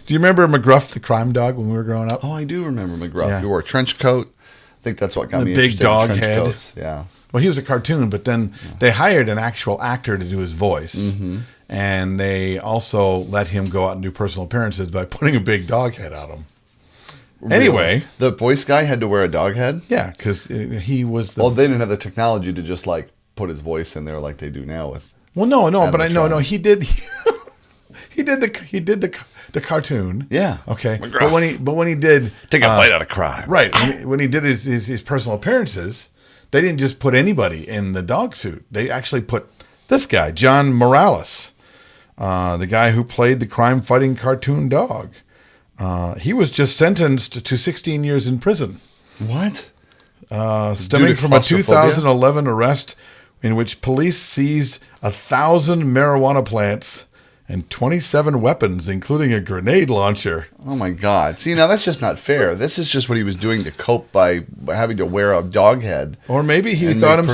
Do you remember McGruff the crime dog when we were growing up? Oh, I do remember McGruff. Yeah. He wore a trench coat. I think that's what got me big interested dog in trench head. coats. Yeah. Well, he was a cartoon, but then they hired an actual actor to do his voice. And they also let him go out and do personal appearances by putting a big dog head on him. Really? Anyway. The voice guy had to wear a dog head? Yeah, because he was the... Well, they didn't have the technology to just like put his voice in there like they do now with... Well, no, but he did... he did the cartoon. Yeah. Okay. McGruff. But when he did... Take a bite out of crime. Right. When he did his personal appearances, they didn't just put anybody in the dog suit. They actually put this guy, John Morales, the guy who played the crime-fighting cartoon dog. He was just sentenced to 16 years in prison. What? Stemming from a 2011 arrest in which police seized 1,000 marijuana plants and 27 weapons, including a grenade launcher. Oh, my God. See, now that's just not fair. This is just what he was doing to cope by having to wear a dog head. Or maybe he thought of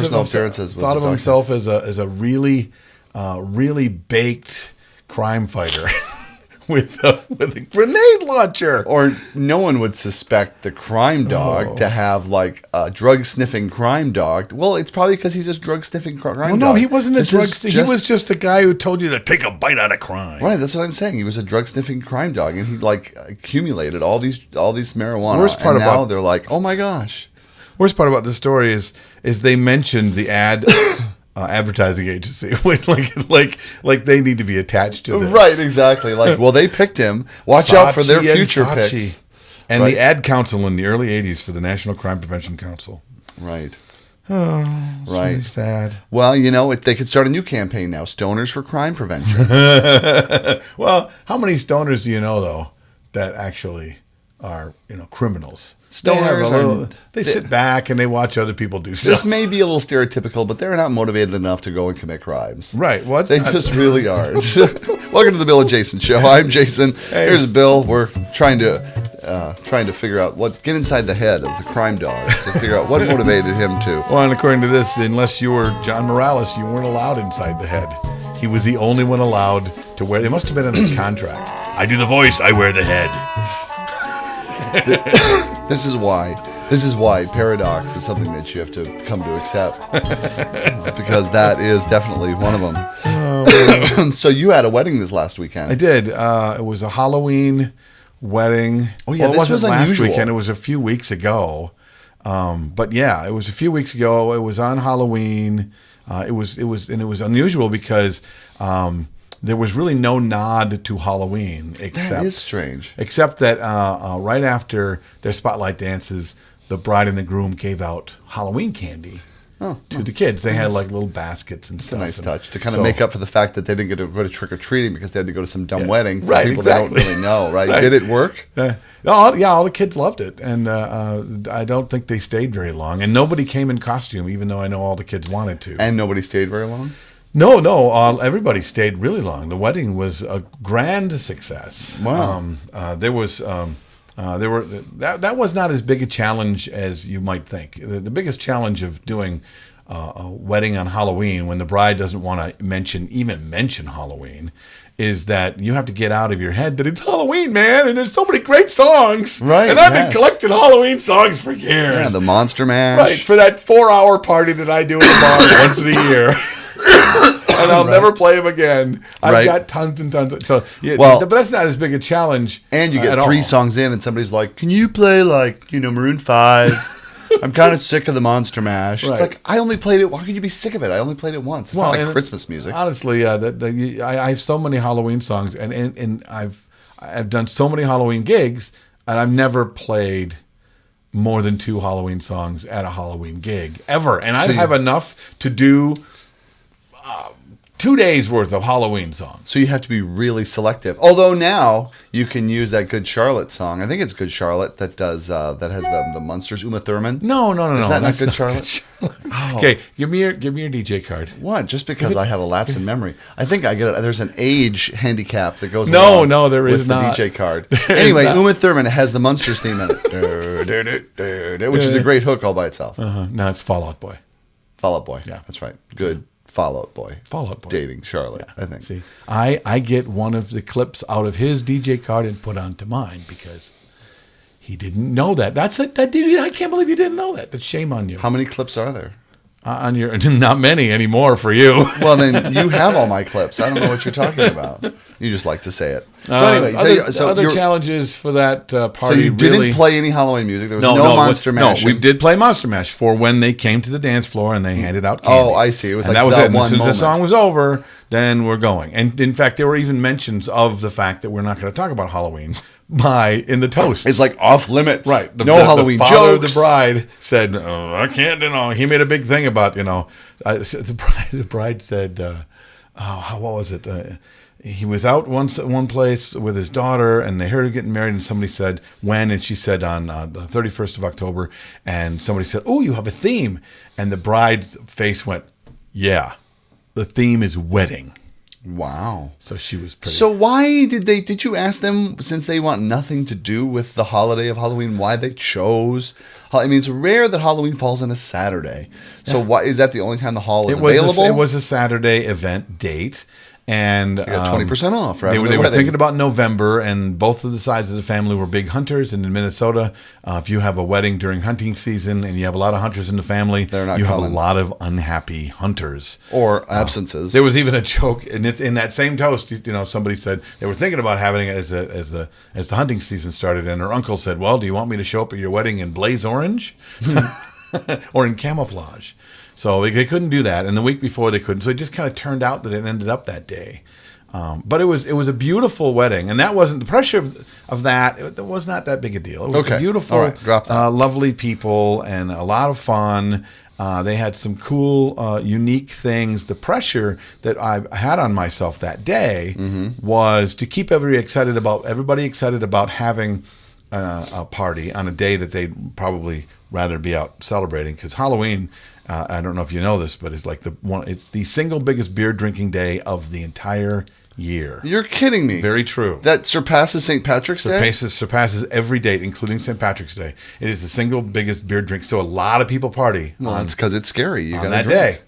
himself as a really, really baked crime fighter. With a grenade launcher. Or no one would suspect the crime dog to have like a drug-sniffing crime dog. Well, it's probably because he's just drug-sniffing crime dog. No, he wasn't a drug sniffing. He was just the guy who told you to take a bite out of crime. Right, that's what I'm saying. He was a drug-sniffing crime dog, and he like accumulated all these marijuana. Worst part about now they're like, oh my gosh. Worst part about this story is they mentioned the advertising agency, like they need to be attached to this. Right, exactly. Like, well, they picked him. Watch out for their future picks. And the ad council in the early 80s for the National Crime Prevention Council. Right. Oh, right. Really sad. Well, they could start a new campaign now, Stoners for Crime Prevention. Well, how many stoners do you know, though, that actually are, criminals? Stoners they sit back and they watch other people do stuff. This may be a little stereotypical, but they're not motivated enough to go and commit crimes. Right. Well, they just really are. Welcome to the Bill and Jason Show. I'm Jason. Hey. Here's Bill. We're trying to figure out get inside the head of the crime dog to figure out what motivated him to. Well, and according to this, unless you were John Morales, you weren't allowed inside the head. He was the only one allowed to wear. It must have been in his contract. I do the voice. I wear the head. This is why paradox is something that you have to come to accept, because that is definitely one of them. Oh, so you had a wedding this last weekend. I did. It was a Halloween wedding. Oh yeah, this was last unusual. weekend. It was a few weeks ago. But yeah, it was a few weeks ago. It was on Halloween. It was unusual because there was really no nod to Halloween, except that is strange. Except that right after their spotlight dances, the bride and the groom gave out Halloween candy to the kids. They had like little baskets and stuff. It's a nice touch to kind of make up for the fact that they didn't get to go to trick or treating because they had to go to some dumb wedding for people that don't really know. Right? Did it work? All the kids loved it, and I don't think they stayed very long. And nobody came in costume, even though I know all the kids wanted to. And nobody stayed very long. No. Everybody stayed really long. The wedding was a grand success. Wow. That was not as big a challenge as you might think. The biggest challenge of doing a wedding on Halloween, when the bride doesn't want to even mention Halloween, is that you have to get out of your head that it's Halloween, man, and there's so many great songs. Right. And I've been collecting Halloween songs for years. Yeah, the Monster Mash. Right, for that 4-hour party that I do in the bar once a year. And I'll never play them again. I've got tons and tons. But that's not as big a challenge. And you get 3 songs in, and somebody's like, "Can you play Maroon 5? I'm kind of sick of the Monster Mash." Right. It's like, I only played it. Why could you be sick of it? I only played it once. It's not like Christmas music. Honestly, I have so many Halloween songs, and I've done so many Halloween gigs, and I've never played more than 2 Halloween songs at a Halloween gig ever. And I have enough to do 2 days worth of Halloween songs. So you have to be really selective. Although now you can use that Good Charlotte song. I think it's Good Charlotte that does that has the Munsters. Uma Thurman. No. Is that not Good Charlotte? Oh. Okay, give me your DJ card. What? Just because I had a lapse in memory. I think I get it. There's an age handicap that goes No, there is not. The DJ card. Anyway, Uma Thurman has the Munsters theme in it, which is a great hook all by itself. No, it's Fall Out Boy. Fall Out Boy. Yeah, that's right. Good Fall Out Boy. Fall Out Boy. Dating Charlotte, I think. See, I get one of the clips out of his DJ card and put onto mine because he didn't know that. That's it. That dude, I can't believe you didn't know that. But shame on you. How many clips are there? On your, not many anymore for you. Well, then you have all my clips. I don't know what you're talking about. You just like to say it. So anyway, other challenges for that party. So you didn't play any Halloween music. There was no Monster Mash. No, we did play Monster Mash for when they came to the dance floor and they handed out candy. Oh, I see. It was and like that was that it. And one as soon as the moment. song was over, then we're going. And in fact, there were even mentions of the fact that we're not going to talk about Halloween in the toast. It's like off limits. Right. No Halloween the father jokes. Of the bride said, I can't, he made a big thing about, the bride said, what was it? He was out one place with his daughter, and they heard her getting married, and somebody said, when? And she said, on the 31st of October, and somebody said, oh, you have a theme. And the bride's face went, yeah, the theme is wedding. Wow. So she was pretty... So why did you ask them, since they want nothing to do with the holiday of Halloween, why they chose... I mean, it's rare that Halloween falls on a Saturday. So why is that the only time the hall is available? It was a Saturday event date. And you got 20% off. Right? They were thinking about November, and both of the sides of the family were big hunters. And in Minnesota, if you have a wedding during hunting season and you have a lot of hunters in the family, you have a lot of unhappy hunters or absences. There was even a joke in that same toast. Somebody said they were thinking about having it as the hunting season started, and her uncle said, "Well, do you want me to show up at your wedding in blaze orange or in camouflage?" So they couldn't do that, and the week before they couldn't. So it just kind of turned out that it ended up that day. But it was a beautiful wedding, and that wasn't the pressure of that. It was not that big a deal. It was beautiful, lovely people, and a lot of fun. They had some cool, unique things. The pressure that I had on myself that day was to keep everybody excited about having a party on a day that they'd probably rather be out celebrating, because Halloween. I don't know if you know this, but it's like it's the single biggest beer drinking day of the entire year. You're kidding me. Very true. That surpasses St. Patrick's Day? Surpasses every date, including St. Patrick's Day. It is the single biggest beer drink. So a lot of people party. Well, it's because it's scary. On that day.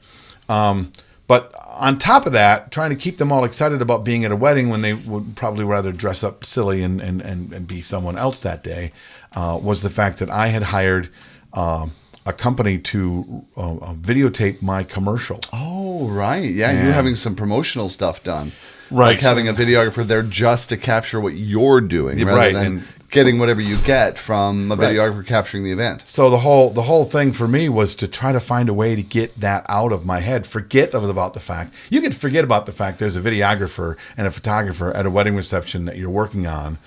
But on top of that, trying to keep them all excited about being at a wedding when they would probably rather dress up silly and be someone else that day, was the fact that I had hired... a company to videotape my commercial. Oh, right. Yeah, you're having some promotional stuff done. Right. Like having a videographer there just to capture what you're doing rather than getting whatever you get from a videographer capturing the event. So the whole thing for me was to try to find a way to get that out of my head. Forget about the fact. You can forget about the fact there's a videographer and a photographer at a wedding reception that you're working on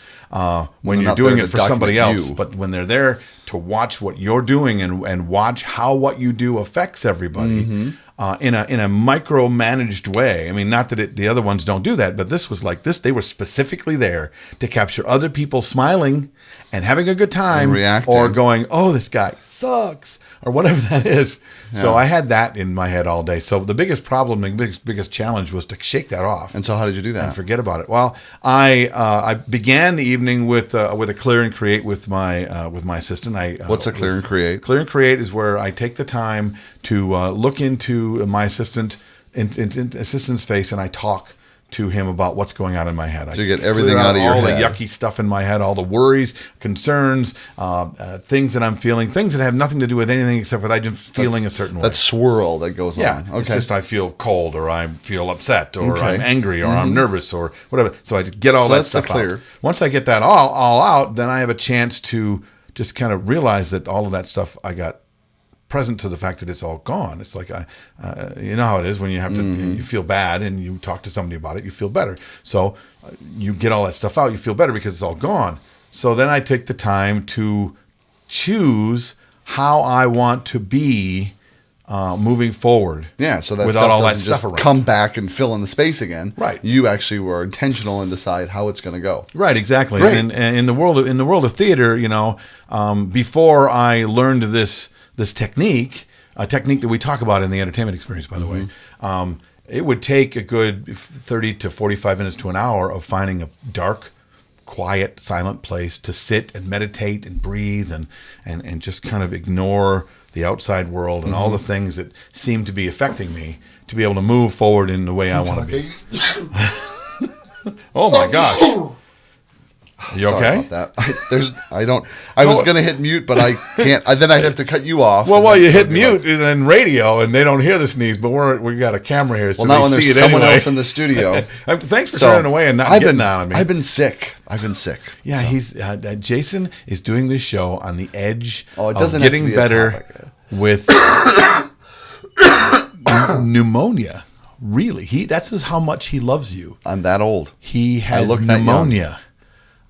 when you're doing it for somebody else. But when they're there to watch what you're doing and watch how what you do affects everybody in a micromanaged way. I mean, not that the other ones don't do that, but this was like this. They were specifically there to capture other people smiling and having a good time, or going, "Oh, this guy sucks," or whatever that is. Yeah. So I had that in my head all day. So the biggest problem, the biggest challenge was to shake that off. And so how did you do that? And forget about it. Well, I began the evening with a clear and create with my assistant. What's a clear and create? Clear and create is where I take the time to look into my assistant's face, and I talk to him about what's going on in my head. So you get everything out of your head. All the yucky stuff in my head, all the worries, concerns, things that I'm feeling, things that have nothing to do with anything except that I'm just feeling a certain way. That swirl that goes on. Yeah, it's just I feel cold, or I feel upset, or I'm angry, or I'm nervous, or whatever. So I get all that stuff out. Once I get that all out, then I have a chance to just kind of realize that all of that stuff I got present to the fact that it's all gone. It's like, you know how it is when you have to, you feel bad and you talk to somebody about it, you feel better. So you get all that stuff out, you feel better because it's all gone. So then I take the time to choose how I want to be moving forward. Yeah, so that without stuff all that doesn't stuff just around. Come back and fill in the space again. Right. You actually were intentional and decide how it's going to go. Right, exactly. Right. And in the world of theater, before I learned this technique, a technique that we talk about in the entertainment experience, by the way, it would take a good 30 to 45 minutes to an hour of finding a dark, quiet, silent place to sit and meditate and breathe and just kind of ignore the outside world and all the things that seem to be affecting me, to be able to move forward in the way I want to be. Oh my gosh. Are you Sorry okay? about that. I was going to hit mute, but I can't. Then I'd have to cut you off. Well, you hit mute in radio, and they don't hear the sneeze, but we got a camera here, so not when they see there's it someone anyway. Else in the studio. Thanks for turning away and not getting on me. I've been sick. Yeah, he's Jason is doing this show on the edge it doesn't of getting have to be a better topic. with pneumonia. Really, that's just how much he loves you. I'm that old. He has pneumonia.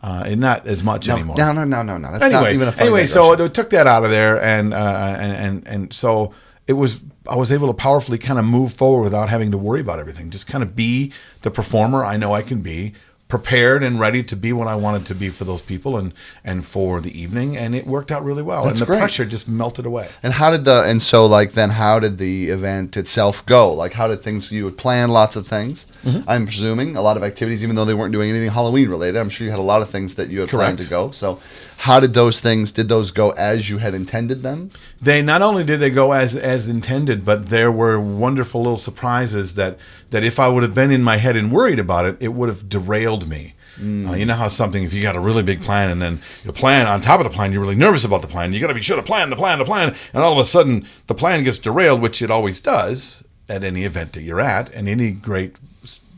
And not as much anymore. No. That's not even a funny digression. So I took that out of there, and so it was. I was able to powerfully kind of move forward without having to worry about everything. Just kind of be the performer I know I can be, prepared and ready to be what I wanted to be for those people and for the evening, and it worked out really well. That's and the great. pressure just melted away. And how did the event itself go? Like, how did things? You would plan lots of things. Mm-hmm. I'm presuming a lot of activities, even though they weren't doing anything Halloween related. I'm sure you had a lot of things that you had planned to go. So, how did those things? Did those go as you had intended them? They not only did they go as intended, but there were wonderful little surprises that if I would have been in my head and worried about it, it would have derailed me. You know how if you got a really big plan and then you plan on top of the plan, you're really nervous about the plan. You got to be sure to plan the plan, and all of a sudden the plan gets derailed, which it always does at any event that you're at and any great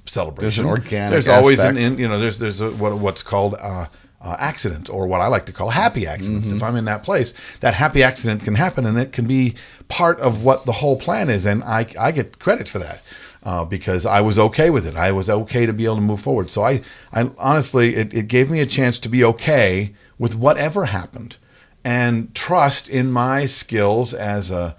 celebration. There's an organic. There's always there's what's called accident, or what I like to call happy accidents. Mm-hmm. If I'm in that place, that happy accident can happen, and it can be part of what the whole plan is, and I get credit for that. Because I was okay with it. I was okay to be able to move forward. So I honestly, it gave me a chance to be okay with whatever happened, and trust in my skills as a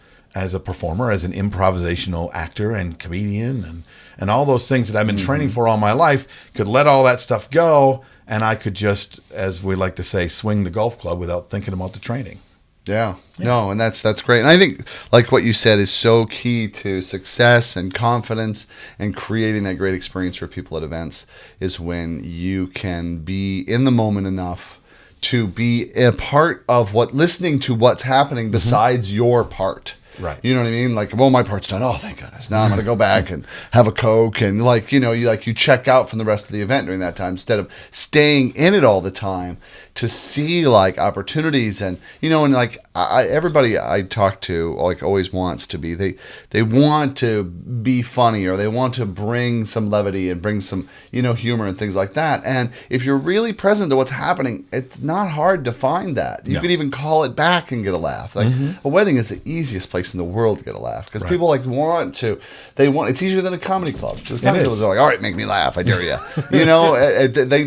performer, as an improvisational actor and comedian, and all those things that I've been training for all my life. Could let all that stuff go, and I could just, as we like to say, swing the golf club without thinking about the training. Yeah. No, and that's great. And I think, like what you said, is so key to success and confidence and creating that great experience for people at events, is when you can be in the moment enough to be a part of listening to what's happening besides your part. Right. You know what I mean? Like, well, my part's done. Oh, thank goodness. Now I'm going to go back and have a Coke, and you check out from the rest of the event during that time instead of staying in it all the time to see opportunities. And everybody I talk to always wants to be, they want to be funny, or they want to bring some levity and bring some humor and things like that. And if you're really present to what's happening, it's not hard to find that. You can even call it back and get a laugh. A wedding is the easiest place in the world to get a laugh, because people want to. It's easier than a comedy club. The comedy clubs are like, all right, make me laugh, I dare you.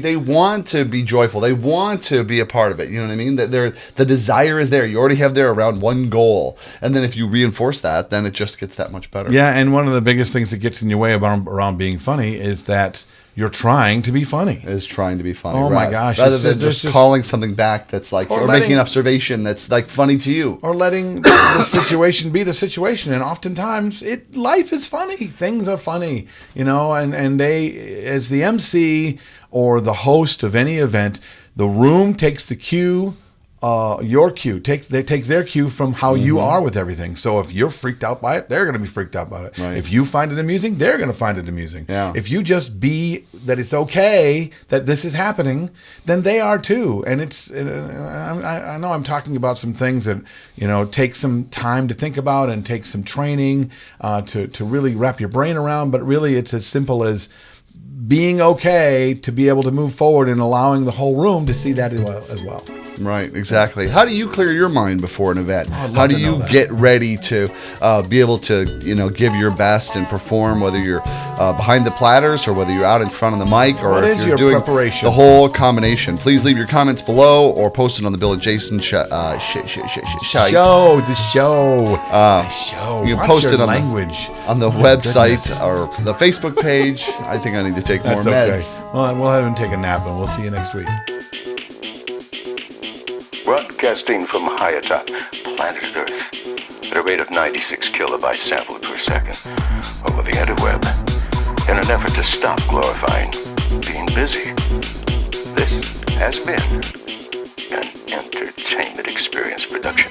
They want to be joyful. They want to be a part of it. You know what I mean? The desire is there. You already have there around one goal, and then if you reinforce that, then it just gets that much better. Yeah, and one of the biggest things that gets in your way around being funny is that you're trying to be funny. Oh my gosh! Rather than just calling something back that's or making an observation that's funny to you, or letting the situation be the situation. And oftentimes, life is funny. Things are funny, and they, as the MC or the host of any event, the room takes the cue. Your cue takes their cue from how you are with everything. So if you're freaked out by it, they're going to be freaked out by it. Right. If you find it amusing, they're going to find it amusing. Yeah. If you just be that it's okay that this is happening, then they are too. And I know I'm talking about some things that take some time to think about and take some training to really wrap your brain around. But really, it's as simple as being okay to be able to move forward and allowing the whole room to see that as well. Right, exactly. How do you clear your mind before an event? How do you that. get ready to be able to, give your best and perform, whether you're behind the platters or whether you're out in front of the mic, or if you're doing preparation? The whole combination. Please leave your comments below or post it on the Bill and Jason show. The show. You can Watch post your it on language on the website or the Facebook page. I think I need to take more meds. Okay. Well, we'll have him take a nap, and we'll see you next week. Broadcasting from high atop planet Earth at a rate of 96 kilobytes sampled per second over the interweb in an effort to stop glorifying being busy. This has been an Entertainment Experience production.